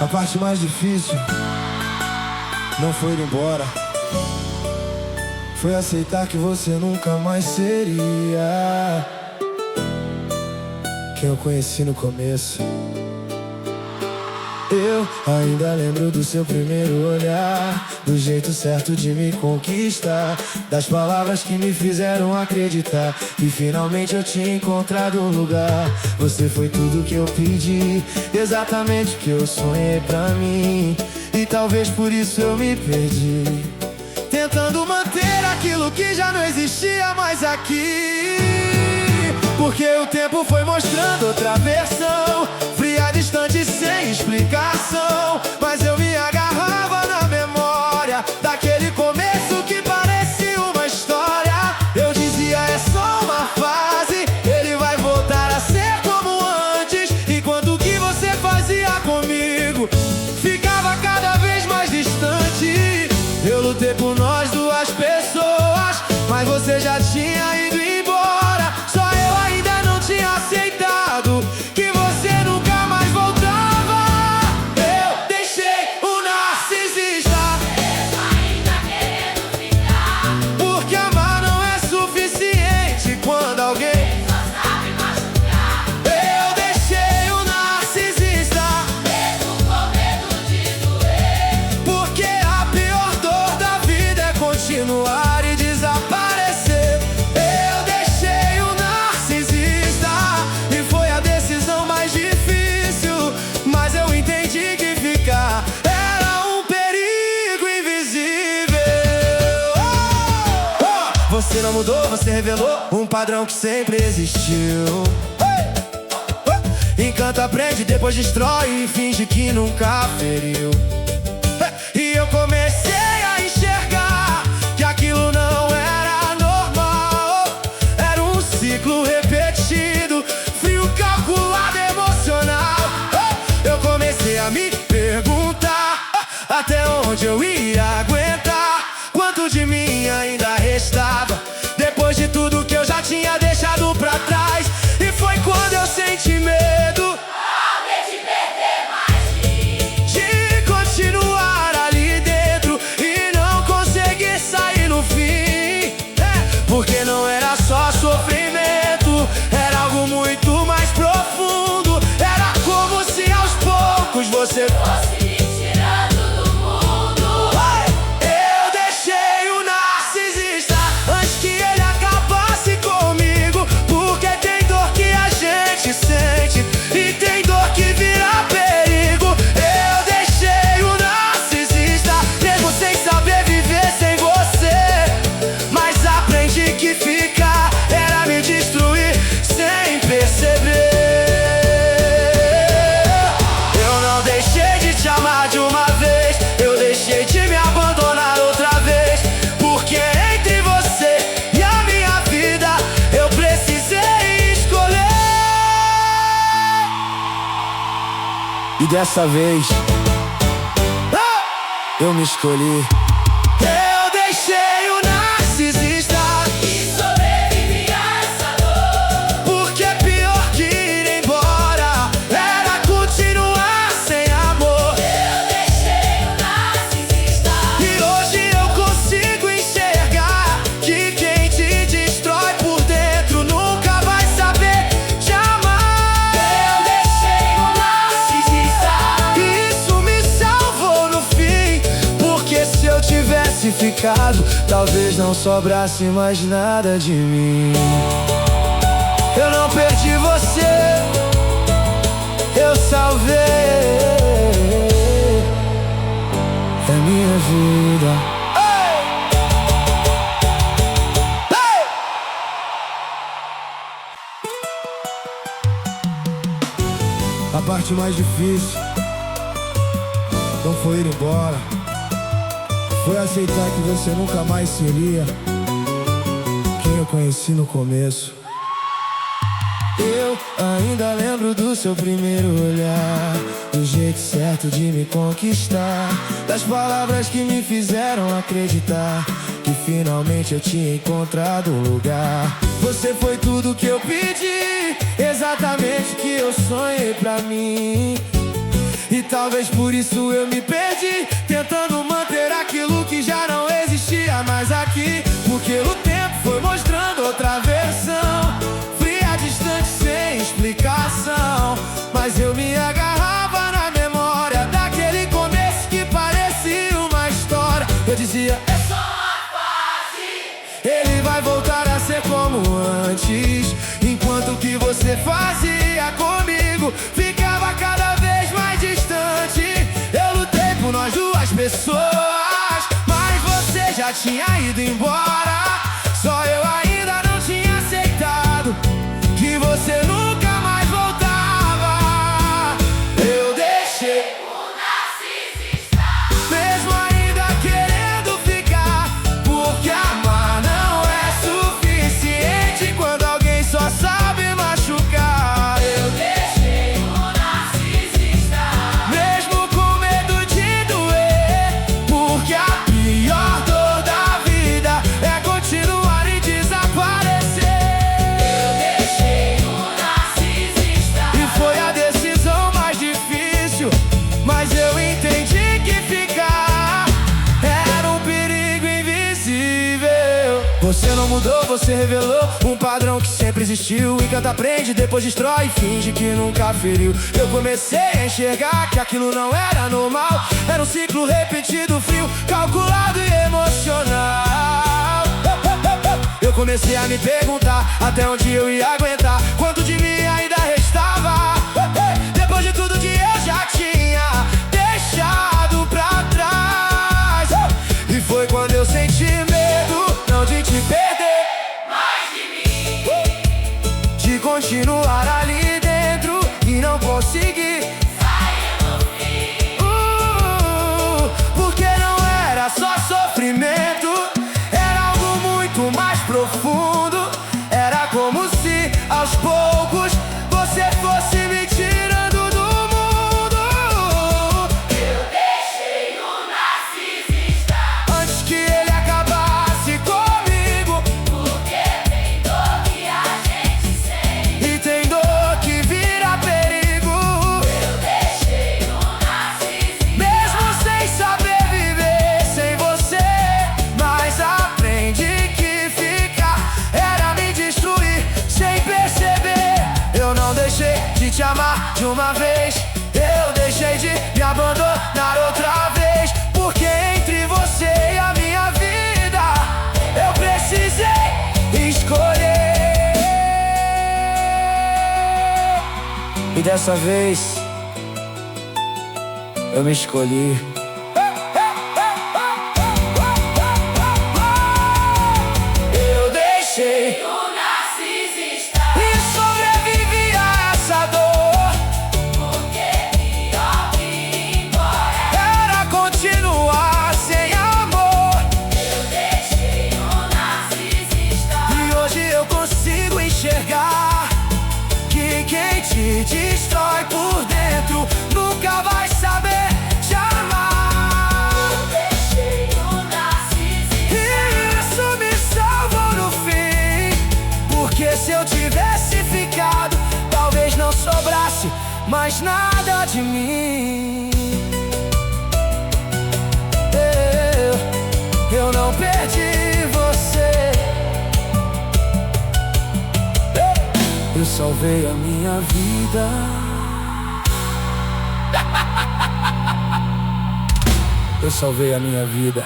A parte mais difícil não foi ir embora, foi aceitar que você nunca mais seria quem eu conheci no começo. Eu ainda lembro do seu primeiro olhar, do jeito certo de me conquistar, das palavras que me fizeram acreditar que finalmente eu tinha encontrado um lugar. Você foi tudo que eu pedi, exatamente o que eu sonhei pra mim, e talvez por isso eu me perdi, tentando manter aquilo que já não existia mais aqui. Porque o tempo foi mostrando outra versão, fria, distante, sem explicação, mas eu me agarrava na memória daquele começo que parecia uma história. Eu dizia, é só uma fase, ele vai voltar a ser como antes, enquanto o que você fazia comigo ficava cada vez mais distante. Eu lutei por nós duas pessoas, mas você já tinha ido embora. Só eu ainda não tinha aceitado que você nunca mais voltava. Eu deixei o narcisista, mesmo ainda querendo ficar, porque amar não é suficiente quando alguém só sabe machucar. Eu deixei o narcisista, Mesmo com medo de doer, porque a pior dor da vida é continuar e desaparecer. Eu deixei o narcisista, e foi a decisão mais difícil, mas eu entendi que ficar era um perigo invisível. Você não mudou, você revelou um padrão que sempre existiu. Encanta, prende, depois destrói e finge que nunca feriu. E eu comecei a enxergar que aquilo não era normal, era um ciclo repetido, frio, calculado, emocional. Eu comecei a me perguntar até onde eu ia aguentar, quanto de mim ainda restava depois de tudo que eu já tinha deixado pra trás. E foi quando eu senti medo alguém te perder mais de continuar ali dentro e não conseguir sair no fim. Porque não era só sofrimento, era algo muito mais profundo. Era como se aos poucos você fosse me tirando do mundo. Eu deixei o narcisista antes que ele acabasse comigo, porque tem dor que a gente sente e tem dor que vira perigo. Eu deixei o narcisista, mesmo sem saber viver sem você, mas aprendi que ficar era me destruir sem perceber. Eu não deixei de te amar de uma vez, eu deixei de me abandonar outra vez, porque entre você e a minha vida eu precisei escolher. E dessa vez eu me escolhi. Eu deixei o narcisista, E sobrevivi a essa dor. porque pior que ir embora era continuar sem amor. Eu deixei o narcisista, E hoje eu consigo enxergar que quem te destrói por dentro nunca vai saber te amar. eu deixei o narcisista. E isso me salvou no fim, porque se eu tivesse ficado, talvez não sobrasse mais nada de mim. Eu não perdi você, eu salvei. É minha vida. A parte mais difícil não foi ir embora, foi aceitar que você nunca mais seria quem eu conheci no começo. Eu ainda lembro do seu primeiro olhar, do jeito certo de me conquistar, das palavras que me fizeram acreditar que finalmente eu tinha encontrado um lugar. Você foi tudo que eu pedi, exatamente o que eu sonhei pra mim, e talvez por isso eu me perdi, tentando manter aquilo que já não existia mais aqui. Porque o tempo foi mostrando outra versão, fria, distante, sem explicação. Mas eu me agarrava na memória daquele começo que parecia uma história. Eu dizia, é só uma fase, ele vai voltar a ser como antes. Enquanto que você fazia comigo ficava cada vez mais distante. Eu lutei por nós duas pessoas, mas você já tinha ido embora. Só eu ainda não tinha aceitado que você nunca mais voltava. Eu deixei o narcisista. mesmo ainda querendo ficar, porque amar não é suficiente quando alguém só sabe machucar. Eu Deixei o narcisista. mesmo com medo de doer, porque a pior dor da vida é continuar e desaparecer. Deixei o narcisista. E foi a decisão mais difícil, mas eu entendi que ficar era um perigo invisível. Você não mudou, você revelou um padrão que sempre existiu. Encanta, prende, depois destrói, finge que nunca feriu. Eu comecei a enxergar que aquilo não era normal, era um ciclo repetido, frio, calculado e emocional. Eu comecei a me perguntar até onde eu ia aguentar, quanto de mim ainda restava, depois de tudo que eu já tinha deixado pra trás. E foi quando eu senti medo, não de te perder, Mais de mim. de continuar ali dentro e não conseguir. Porque não era só sofrimento, era algo muito mais profundo. Era como se aos poucos você fosse me tirando do mundo. Eu deixei o narcisista. Antes que ele acabasse comigo, Porque tem dor que a gente sente. e tem dor que vira perigo. Eu deixei o narcisista. Mesmo sem saber viver sem você, mas aprendi que ficar era me destruir sem perceber. Eu não deixei de te amar de uma vez, eu deixei de me abandonar outra vez. Porque entre você e a minha vida eu precisei escolher. E dessa vez eu me escolhi. Eu deixei O narcisista. e sobrevivi a essa dor. Porque pior que ir embora. Era continuar sem amor. Eu deixei o narcisista. E hoje eu consigo enxergar que quem te destrói por dentro nunca vai saber te amar. Deixei o narcisista. E isso me salvou no fim, porque se eu tivesse ficado, talvez não sobrasse mais nada de mim. Eu não perdi você, eu salvei a minha vida. Eu salvei a minha vida.